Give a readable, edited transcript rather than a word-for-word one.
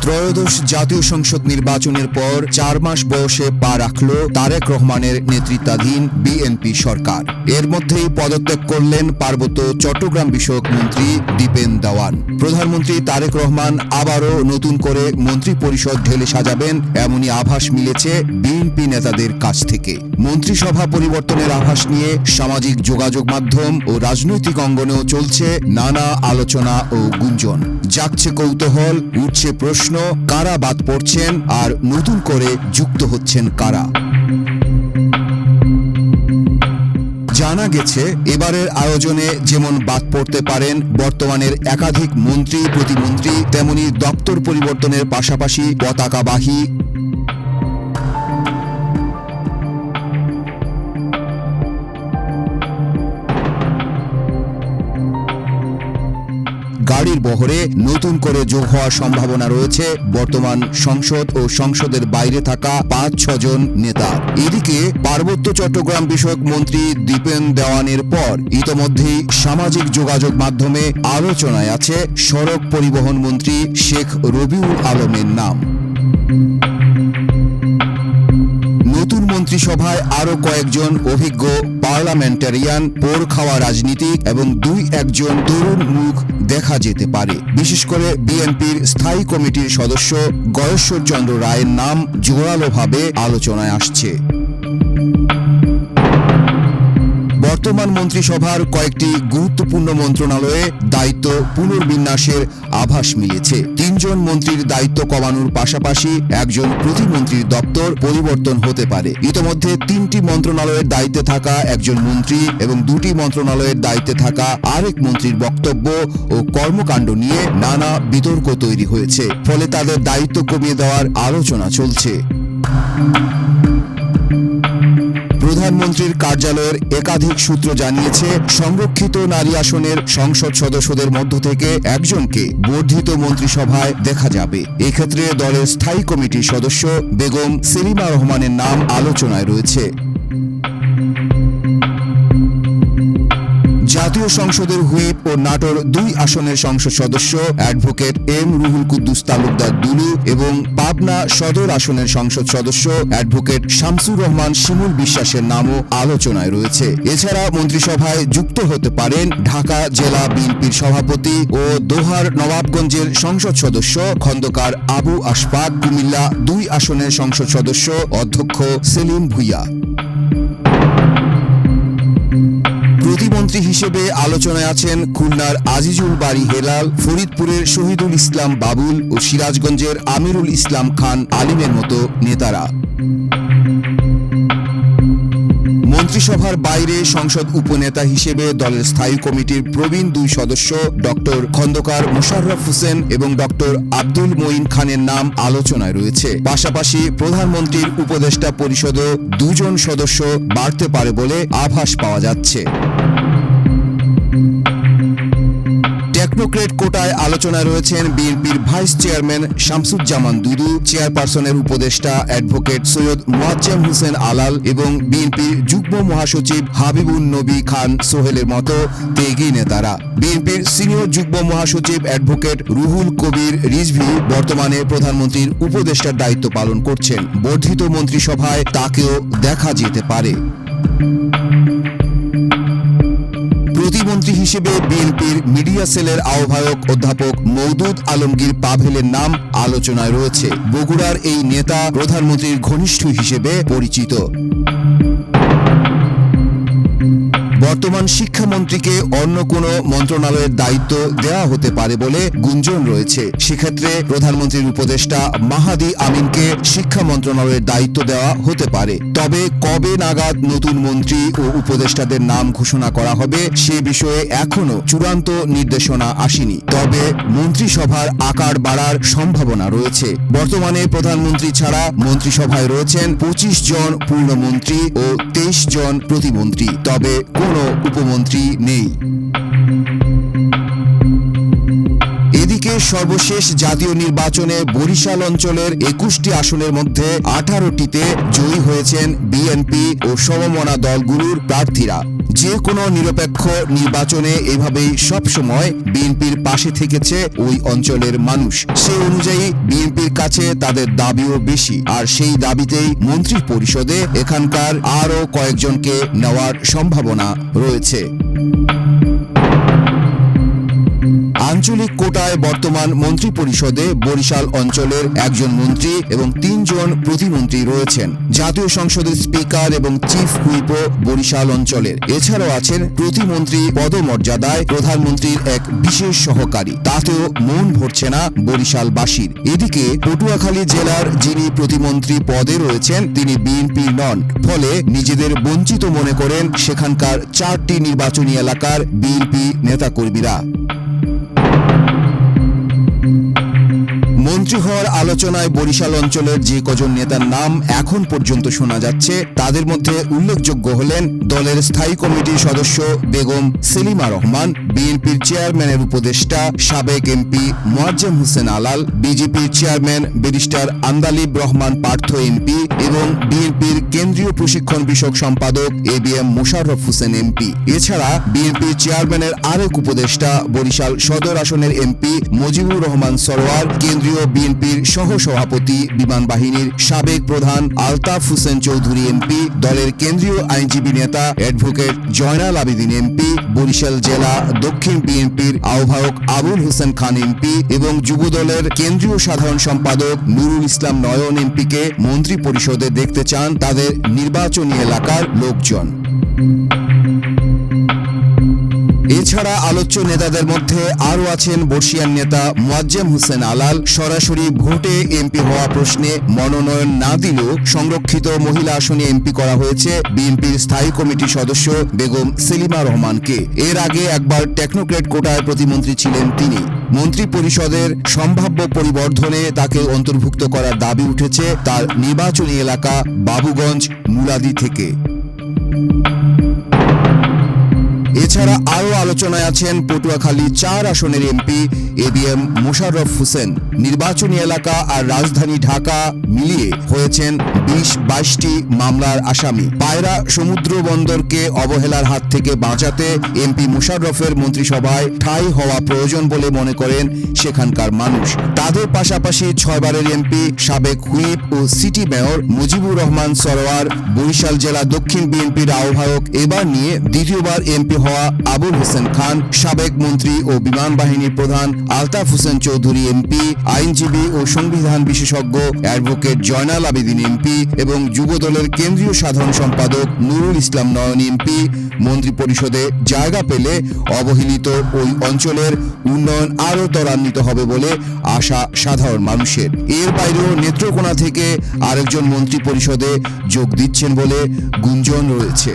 ত্রয়োদশ জাতীয় সংসদ নির্বাচনের পর 4 মাস বয়সে পা রাখল তারেক রহমানের নেতৃত্বাধীন বিএনপি সরকার। এর মধ্যেই পদত্যাগ করলেন পার্বত্য চট্টগ্রাম বিষয়ক মন্ত্রী দীপেন দেওয়ান। প্রধানমন্ত্রী তারেক রহমান আবারও নতুন করে মন্ত্রী পরিষদ ঢেলে সাজাবেন এমনই আভাস মিলেছে বিএনপি নেতাদের কাছ থেকে। মন্ত্রিসভা পরিবর্তনের আভাস নিয়ে সামাজিক যোগাযোগ মাধ্যম ও রাজনৈতিক অঙ্গনেও চলছে নানা আলোচনা ও গুঞ্জন। জাগছে কৌতূহল, উঠছে প্রশ্ন, কারা বাদ পড়ছেন আর নতুন করে যুক্ত হচ্ছেন কারা। জানা গেছে এবারের আয়োজনে যেমন বাদ পড়তে পারেন বর্তমানের একাধিক মন্ত্রী প্রতিমন্ত্রী, তেমনি দপ্তর পরিবর্তনের পাশাপাশি পতাকাবাহী গাড়ির বহরে নতুন করে যোগ হওয়ার সম্ভাবনা রয়েছে বর্তমান সংসদ ও সংসদের বাইরে থাকা 5-6 জন নেতা। এদিকে পার্বত্য চট্টগ্রাম বিষয়ক মন্ত্রী দীপেন দেওয়ানের পর ইতোমধ্যেই সামাজিক যোগাযোগ মাধ্যমে আলোচনায় আছে সড়ক পরিবহন মন্ত্রী শেখ রবিউল আলমের নাম। নতুন মন্ত্রিসভায় আরো কয়েকজন অভিজ্ঞ পার্লামেন্টারিয়ান, পোড় খাওয়া রাজনীতিক এবং 2-1 জন তরুণ মুখ দেখা যেতে পারে। বিশেষ করে বিএনপির স্থায়ী কমিটির সদস্য গয়েশ্বর চন্দ্র রায়ের নাম জোরালোভাবে আলোচনায় আসছে। বর্তমান মন্ত্রিসভার কয়েকটি গুরুত্বপূর্ণ মন্ত্রণালয়ে দায়িত্ব পুনর্বিন্যাসের আভাস মিলেছে। 3 জন মন্ত্রীর দায়িত্ব কমানোর পাশাপাশি 1 জন প্রতিমন্ত্রীর দপ্তর পরিবর্তন হতে পারে। ইতোমধ্যে 3টি মন্ত্রণালয়ের দায়িত্বে থাকা 1 জন মন্ত্রী এবং 2টি মন্ত্রণালয়ের দায়িত্বে থাকা আরেক মন্ত্রীর বক্তব্য ও কর্মকাণ্ড নিয়ে নানা বিতর্ক তৈরি হয়েছে। ফলে তাদের দায়িত্ব কমিয়ে দেওয়ার আলোচনা চলছে। প্রধানমন্ত্রীর কার্যালয়ের একাধিক সূত্র জানিয়েছে, সংরক্ষিত নারী আসনের সংসদ সদস্যদের মধ্য থেকে 1 জনকে বর্ধিত মন্ত্রিসভায় দেখা যাবে। এক্ষেত্রে দলের স্থায়ী কমিটির সদস্য বেগম সেলিমা রহমানের নাম আলোচনায় রয়েছে। জাতীয় সংসদের হুইপ ও নাটোর 2 আসনের সংসদ সদস্য অ্যাডভোকেট এম রুহুল কুদ্দুস তালুকদার দুলু এবং পাবনা সদর আসনের সংসদ সদস্য অ্যাডভোকেট শামসুর রহমান শিমুল বিশ্বাসের নামও আলোচনায় রয়েছে। এছাড়া মন্ত্রিসভায় যুক্ত হতে পারেন ঢাকা জেলা বিএনপির সভাপতি ও দোহার নবাবগঞ্জের সংসদ সদস্য খন্দকার আবু আশফাক, কুমিল্লা 2 আসনের সংসদ সদস্য অধ্যক্ষ সেলিম ভুইয়া। প্রতিমন্ত্রী হিসেবে আলোচনায় আছেন খুলনার আজিজুল বারী হেলাল, ফরিদপুরের শহীদুল ইসলাম বাবুল ও সিরাজগঞ্জের আমিরুল ইসলাম খান আলিমের মতো নেতারা। মন্ত্রিসভার বাইরে সংসদ উপনেতা হিসেবে দলের স্থায়ী কমিটির প্রবীণ 2 সদস্য ডক্টর খন্দকার মোশাররফ হোসেন এবং ডক্টর আব্দুল মঈন খানের নাম আলোচনায় রয়েছে। পাশাপাশি প্রধানমন্ত্রীর উপদেষ্টা পরিষদও 2 জন সদস্য বাড়তে পারে বলে আভাস পাওয়া যাচ্ছে। টেকনোক্রেট কোটায় আলোচনায় রয়েছেন বিএনপির ভাইস চেয়ারম্যান শামসুজ্জামান দুদু, চেয়ারপারসনের উপদেষ্টা অ্যাডভোকেট সৈয়দ মোয়াজ্জেম হোসেন আলাল এবং বিএনপির যুগ্ম মহাসচিব হাবিবুন নবী খান সোহেলের মতো তেগী নেতারা। বিএনপির সিনিয়র যুগ্ম মহাসচিব অ্যাডভোকেট রুহুল কবির রিজভী বর্তমানে প্রধানমন্ত্রীর উপদেষ্টার দায়িত্ব পালন করছেন। বর্ধিত মন্ত্রিসভায় তাকেও দেখা যেতে পারে। প্রতিমন্ত্রী হিসেবে বিএনপির মিডিয়া সেলের আহ্বায়ক অধ্যাপক মওদুদ আলমগীর পাভেলের নাম আলোচনায় রয়েছে। বগুড়ার এই নেতা প্রধানমন্ত্রীর ঘনিষ্ঠ হিসেবে পরিচিত। বর্তমান শিক্ষামন্ত্রীকে অন্য কোনো মন্ত্রণালয়ের দায়িত্ব দেওয়া হতে পারে বলে গুঞ্জন রয়েছে। সেক্ষেত্রে প্রধানমন্ত্রীর উপদেষ্টা মাহাদি আমিনকে শিক্ষা মন্ত্রণালয়ের দায়িত্ব দেওয়া হতে পারে। তবে কবে নাগাদ নতুন মন্ত্রী ও উপদেষ্টাদের নাম ঘোষণা করা হবে সে বিষয়ে এখনো চূড়ান্ত নির্দেশনা আসেনি। তবে মন্ত্রিসভার আকার বাড়ার সম্ভাবনা রয়েছে। বর্তমানে প্রধানমন্ত্রী ছাড়া মন্ত্রিসভায় রয়েছেন 25 জন পূর্ণমন্ত্রী ও 23 জন প্রতিমন্ত্রী, তবে কোনো উপমন্ত্রী নেই। এদিকে সর্বশেষ জাতীয় নির্বাচনে বরিশাল অঞ্চলের 21টি আসনের মধ্যে 18টিতে জয়ী হয়েছেন বিএনপি ও সমমনা দলগুলোর প্রার্থীরা। যে কোনো নিরপেক্ষ নির্বাচনে এভাবেই সবসময় বিএনপির পাশে থেকেছে ওই অঞ্চলের মানুষ। সে অনুযায়ী বিএনপি কাছে তাদের দাবিও বেশি, আর সেই দাবিতেই মন্ত্রী পরিষদে এখানকার আরও কয়েকজনকে নেওয়ার সম্ভাবনা রয়েছে। আঞ্চলিক কোটায় বর্তমান মন্ত্রী পরিষদে বরিশাল অঞ্চলের একজন মন্ত্রী এবং 3 জন প্রতিমন্ত্রী রয়েছেন। জাতীয় সংসদের স্পিকার এবং চিফ হুইপও বরিশাল অঞ্চলের। এছাড়াও আছেন প্রতিমন্ত্রী পদমর্যাদায় প্রধানমন্ত্রীর এক বিশেষ সহকারী। তাতেও মন ভরছে না বরিশালবাসীর। এদিকে পটুয়াখালী জেলার যিনি প্রতিমন্ত্রী পদে রয়েছেন তিনি বিএনপি নন, ফলে নিজেদের বঞ্চিত মনে করেন সেখানকার 4টি নির্বাচনী এলাকার বিএনপি নেতাকর্মীরা। মন্ত্রী হওয়ার আলোচনায় বরিশাল অঞ্চলের যে কজন নেতার নাম এখন পর্যন্ত শোনা যাচ্ছে তাদের মধ্যে উল্লেখযোগ্য হলেন দলের স্থায়ী কমিটির সদস্য বেগম সেলিমা রহমান, বিএনপির চেয়ারম্যানের উপদেষ্টা সাবেক এমপি মোয়াজ্জেম হোসেন আলাল, বিজেপির chairman barrister Andalib Rahman Partha MP এবং বিএনপির কেন্দ্রীয় প্রশিক্ষণ বিষয়ক সম্পাদক এবিএম মোশাররফ হোসেন এমপি। এছাড়া বিএনপির চেয়ারম্যানের আরেক উপদেষ্টা বরিশাল সদর আসনের এমপি মুজিবুর রহমান সরোয়ার, কেন্দ্রীয় বিএনপির সহ সভাপতি বিমান বাহিনীর সাবেক প্রধান আলতাফ হোসেন চৌধুরী এমপি, দলের কেন্দ্রীয় আইনজীবী নেতা অ্যাডভোকেট জয়নাল আবেদিন এমপি, বরিশাল জেলা দক্ষিণ বিএনপির আহ্বায়ক আবুল হোসেন খান এমপি এবং যুব দলের কেন্দ্রীয় সাধারণ সম্পাদক নুরুল ইসলাম নয়ন এমপিকে মন্ত্রী পরিষদে দেখতে চান তাদের নির্বাচনী এলাকার লোকজন। এছাড়া আলোচ্য নেতাদের মধ্যে আরও আছেন বর্ষিয়ান নেতা মোয়াজ্জেম হোসেন আলাল। সরাসরি ভোটে এমপি হওয়া প্রশ্নে মনোনয়ন না দিলেও সংরক্ষিত মহিলা আসনে এমপি করা হয়েছে বিএনপির স্থায়ী কমিটির সদস্য বেগম সেলিমা রহমানকে। এর আগে একবার টেকনোক্রেট কোটায় প্রতিমন্ত্রী ছিলেন তিনি। মন্ত্রী পরিষদের সম্ভাব্য পরিবর্ধনে তাকে অন্তর্ভুক্ত করার দাবি উঠেছে তার নির্বাচনী এলাকা বাবুগঞ্জ মুলাদি থেকে। এছাড়া আরও আলোচনায় আছেন পটুয়াখালী 4 আসনের এমপি এবিএম মোশাররফ হোসেন। নির্বাচনী এলাকা আর রাজধানী ঢাকা মিলিয়ে হয়েছেন 20-22টি মামলার আসামি। পায়রা সমুদ্র বন্দরকে অবহেলার হাত থেকে বাঁচাতে এমপি মোশাররফের মন্ত্রিসভায় ঠাঁই হওয়া প্রয়োজন বলে মনে করেন সেখানকার মানুষ। তাদের পাশাপাশি 6 বারের এমপি সাবেক হুইপ ও সিটি মেয়র মুজিবুর রহমান সরোয়ার, বরিশাল জেলা দক্ষিণ বিএনপির আহ্বায়ক, এবার নিয়ে দ্বিতীয়বার এমপি হওয়া আবুল হোসেন খান, সাবেক মন্ত্রী ও বিমান বাহিনীর প্রধান আলতাফ হোসেন চৌধুরী এমপি, আইনজীবী ও সংবিধান বিশেষজ্ঞ অ্যাডভোকেট জয়নাল আবেদিন এমপি এবং যুব দলের কেন্দ্রীয় সাধারণ সম্পাদক নুরুল ইসলাম নয়ন এমপি মন্ত্রী পরিষদে জায়গা পেলে অবহেলিত ওই অঞ্চলের উন্নয়ন আরও ত্বরান্বিত হবে বলে আশা সাধারণ মানুষের। এর বাইরেও নেত্রকোনা থেকে আরেকজন মন্ত্রী পরিষদে যোগ দিচ্ছেন বলে গুঞ্জন রয়েছে।